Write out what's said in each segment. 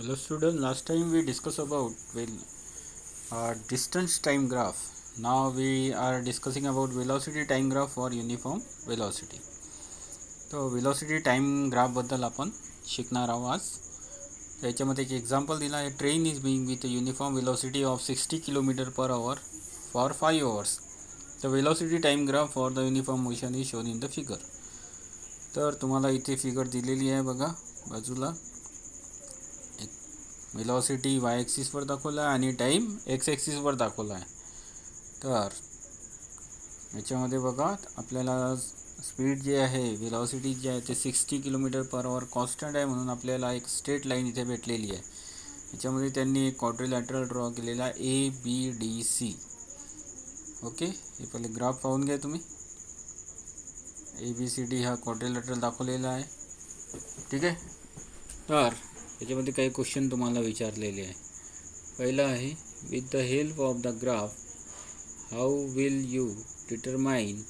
Hello student, last time we discussed about distance time graph. Now we are discussing about velocity time graph for uniform velocity. तो velocity time graph बद्दल आपण शिकणार आहोत आज. त्याच्यामध्ये एक एक्झाम्पल दिला आहे. Train is being with uniform velocity of 60 kilometre per hour for 5 hours. The velocity time graph for the uniform motion is shown in the figure. तर तुम्हाला इथे फिगर दिलेली आहे बघा बाजूला. वेलॉसिटी वाय ॲक्सिसवर दाखवला आहे आणि टाईम एक्स ॲक्सिसवर दाखवला आहे. तर याच्यामध्ये बघा आपल्याला स्पीड जे आहे वेलॉसिटी जे आहे ते 60 किलोमीटर पर आवर कॉन्स्टंट आहे म्हणून आपल्याला एक स्ट्रेट लाईन इथे भेटलेली आहे. याच्यामध्ये त्यांनी एक क्वाड्रिलॅटरल ड्रॉ केलेला आहे ABDC. ओके, हे पहिले ग्राफ पाहून घ्या तुम्ही. ABCD हा क्वाड्रिलॅटरल दाखवलेला आहे. ठीक आहे. तर याच्यामध्ये काही क्वेश्चन तुम्हाला विचारलेले आहे. पहिला आहे, with the help of the graph how will you determine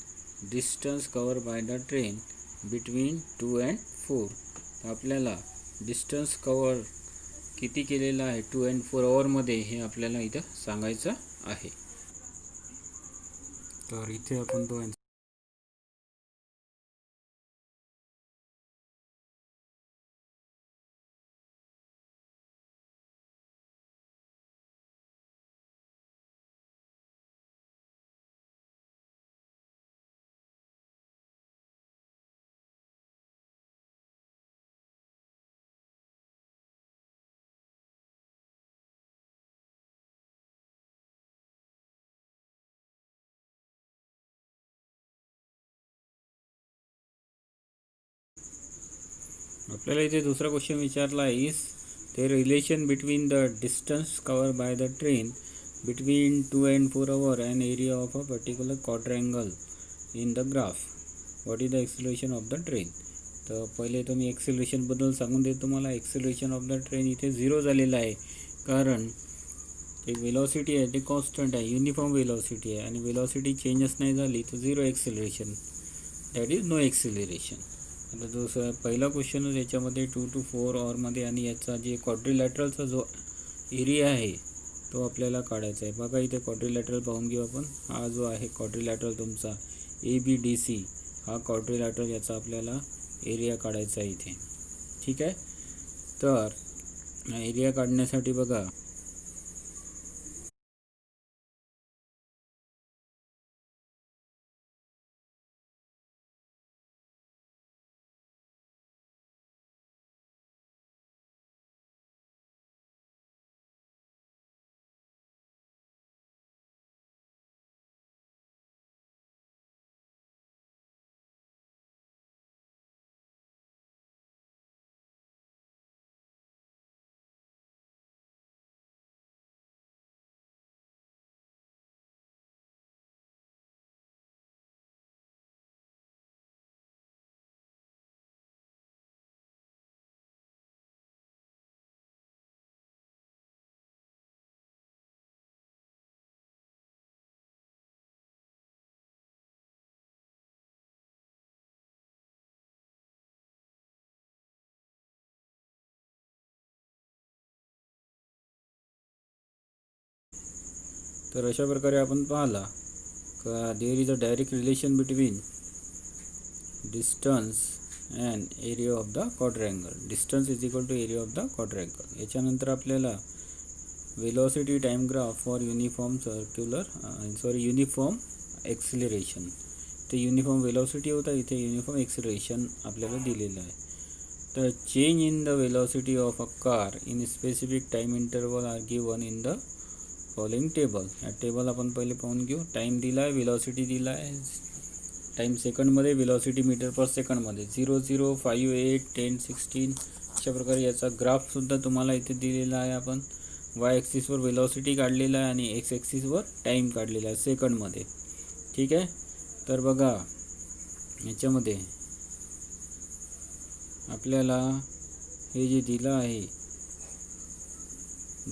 distance cover by the train between 2 and 4. तर आपल्याला डिस्टन्स कवर किती केलेला आहे 2 and 4 आवरमध्ये हे आपल्याला इथं सांगायचं आहे. तर इथे आपण तो आपल्याला इथे दुसरा क्वेश्चन विचारला आहे, is the relation between the distance covered by the train between 2 and 4 hour and area of a particular quadrangle in the graph. What is the acceleration of the train? तर पहिले तर मी एक्सेलरेशनबद्दल सांगून देतो तुम्हाला. एक्सेलरेशन ऑफ द ट्रेन इथे 0 झालेलं आहे कारण एक वेलॉसिटी आहे ते कॉन्स्टंट आहे, युनिफॉर्म वेलॉसिटी आहे आणि वेलॉसिटी चेंजच नाही झाली तर 0 acceleration, that is no acceleration. आता जो पहिला क्वेश्चन याच्यामध्ये 2 to 4 आवरमध्ये आणि याचा जे क्वाड्रिलॅटरलचा जो एरिया आहे तो आपल्याला काढायचा आहे. बघा इथे क्वाड्रिलॅटरल पाहून घेऊ आपण. हा जो आहे क्वाड्रिलॅटरल तुमचा ABDC हा क्वाड्रिलॅटरल याचा आपल्याला एरिया काढायचा आहे इथे. ठीक आहे. तर एरिया काढण्यासाठी बघा तर अशा प्रकारे आपण पाहिला का there is a direct relation between distance and area of the quadrangle. Distance is equal to area of the quadrangle. याच्यानंतर आपल्याला velocity time graph for uniform uniform acceleration. ते युनिफॉर्म वेलॉसिटी होता, इथे युनिफॉर्म एक्सिलरेशन आपल्याला दिलेलं आहे. तर change in the velocity of a car in specific time interval are given in the following table. या टेबल आपण पहिले पाहून घेऊ. टाईम दिला आहे, वेलॉसिटी दिला आहे, टाईम सेकंडमध्ये, वेलॉसिटी मीटर पर सेकंडमध्ये 0, 0, 5, 8, 10, 16 अशा प्रकारे याचा ग्राफसुद्धा तुम्हाला इथे दिलेला आहे. आपण वाय ॲक्सिसवर वेलॉसिटी काढलेला आहे आणि एक्स ॲक्सिसवर टाईम काढलेला आहे सेकंडमध्ये. ठीक आहे. तर बघा याच्यामध्ये आपल्याला हे जे दिलं आहे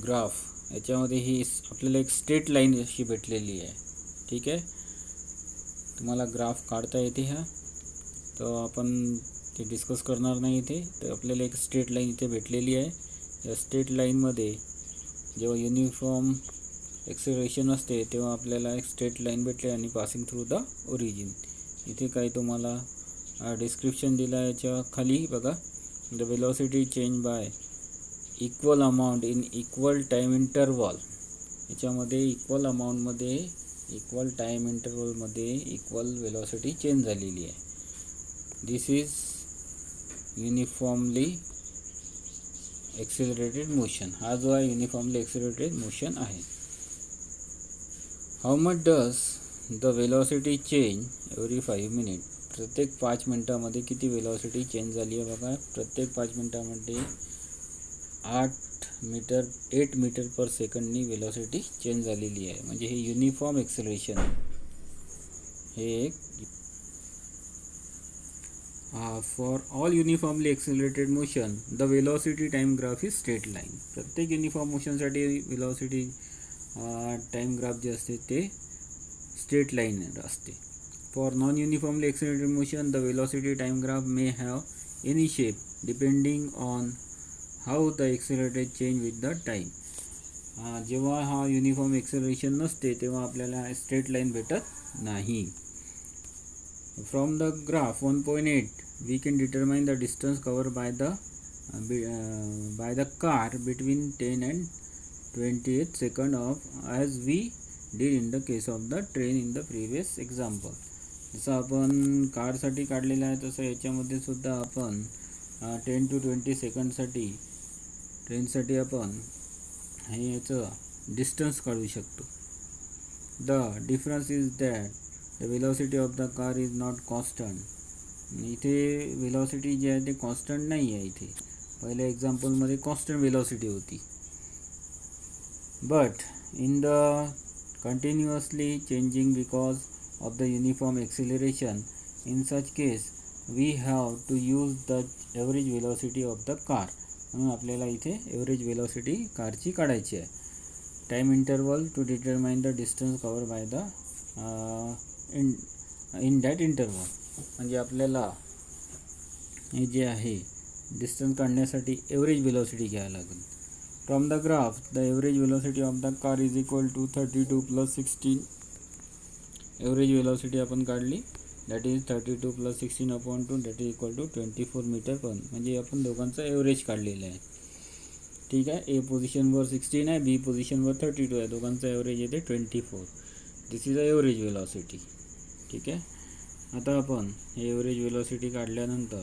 ग्राफ, याच्यामध्ये ही आपल्याला एक स्ट्रेट लाईन अशी भेटलेली आहे. ठीक आहे. तुम्हाला ग्राफ काढता येते हा, तर आपण ते डिस्कस करणार नाही इथे. तर आपल्याला एक स्ट्रेट लाईन इथे भेटलेली आहे. या स्ट्रेट लाईनमध्ये जेव्हा युनिफॉर्म एक्सेलरेशन असते तेव्हा आपल्याला एक स्ट्रेट लाईन भेटले आणि पासिंग थ्रू द ओरिजिन. इथे काही तुम्हाला डिस्क्रिप्शन दिलं आहे. याच्या खाली बघा, the velocity change by equal amount in equal time interval. याच्यामध्ये इक्वल अमाऊंटमध्ये इक्वल टाईम इंटरवलमध्ये इक्वल वेलॉसिटी चेंज झालेली आहे. This is uniformly accelerated motion. हा जो आहे युनिफॉर्मली एक्सेलरेटेड मोशन आहे. How much does the velocity change every 5 minute. प्रत्येक 5 मिनटामध्ये किती वेलॉसिटी चेंज झाली आहे बघा. प्रत्येक 5 मिनटामध्ये 8 मीटर पर सेकंडनी वेलॉसिटी चेंज झालेली आहे. म्हणजे हे युनिफॉर्म एक्सेलरेशन हे एक for all uniformly accelerated motion the velocity time graph is straight line. प्रत्येक युनिफॉर्म मोशनसाठी वेलॉसिटी टाइम ग्राफ जे असते ते स्ट्रेट लाईन असते. For non uniformly accelerated motion the velocity time graph may have any shape depending on how the accelerated change with the time. जेव्हा हा uniform acceleration नसते तेव्हा आपल्याला स्ट्रेट लाईन भेटत नाही. From the graph 1.8 we can determine the distance covered by the car between 10 and 28 second of as we did in the case of the train in the previous example. जसं आपण कारसाठी काढलेलं आहे तसं याच्यामध्ये सुद्धा आपण 10 to 20 सेकंडसाठी ट्रेनसाठी आपण हे याचं डिस्टन्स काढू शकतो. The difference is that the velocity of the car is not constant. इथे वेलॉसिटी जी आहे ते कॉन्स्टंट नाही आहे. इथे पहिल्या एक्झाम्पलमध्ये कॉन्स्टंट वेलॉसिटी होती. But in the continuously changing because of the uniform acceleration in such case we have to use the average velocity of the car. म्हणून आपल्याला इथे एव्हरेज वेलॉसिटी कारची काढायची आहे. Time interval to determine the distance cover by the in that interval. म्हणजे आपल्याला हे जे आहे डिस्टन्स काढण्यासाठी एव्हरेज वेलॉसिटी घ्यायला लागेल. From the graph the average velocity of the car is equal to 32 + 16. Average velocity आपण काढली, that is 32 + 16/2 that is equal to 24 metre per. म्हणजे आपण दोघांचा एव्हरेज काढलेला आहे. ठीक आहे. ए पोझिशनवर 16 आहे, बी पोझिशनवर 32 आहे. दोघांचा एव्हरेज येते 24. This is a average velocity. ठीक आहे. आता आपण हे एव्हरेज वेलॉसिटी काढल्यानंतर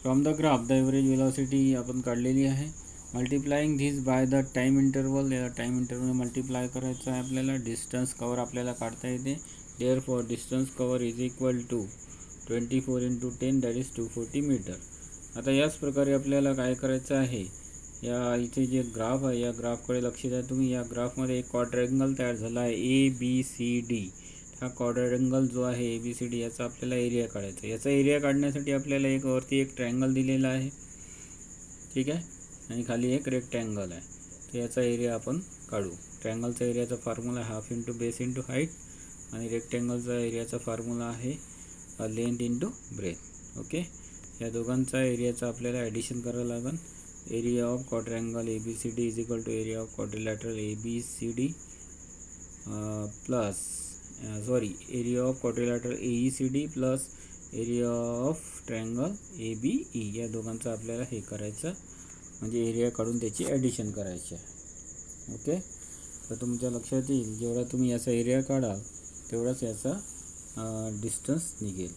from the graph the average velocity आपण काढलेली आहे. Multiplying this by the time interval. या टाईम इंटरवल मल्टिप्लाय करायचं आहे आपल्याला. डिस्टन्स कवर आपल्याला काढता येते. Therefore distance cover is equal to 24 × 10 that is 240 metre. आता याच प्रकारे आपल्याला काय करायचं आहे, या इथे जे ग्राफ आहे या ग्राफकडे लक्ष द्या तुम्ही. या ग्राफमध्ये एक क्वाड्रँगल तयार झाला आहे ABCD. हा क्वाड्रँगल जो आहे ABCD याचा आपल्याला एरिया काढायचा. याचा एरिया काढण्यासाठी आपल्याला एक वरती एक ट्रायंगल दिलेला आहे. ठीक आहे. आणि खाली एक रेक्टँगल आहे. तर याचा एरिया आपण काढू. ट्रायंगलचा एरियाचा formula half into base into height आणि रेक्टँगलचा एरियाचा फॉर्म्युला आहे लेंथ इंटू ब्रेथ. ओके. या दोघांचा एरियाचा आपल्याला ॲडिशन करावं लागेल. Area of quadrangle ABCD is equal to area of quadrilateral ABCD plus area of quadrilateral AECD plus area of triangle ABE. या दोघांचं आपल्याला हे करायचं म्हणजे एरिया काढून त्याची ॲडिशन करायची आहे. ओके. तर तुमच्या लक्षात येईल जेवढा तुम्ही याचा एरिया काढाल तेवढाच याचा डिस्टन्स निघेल.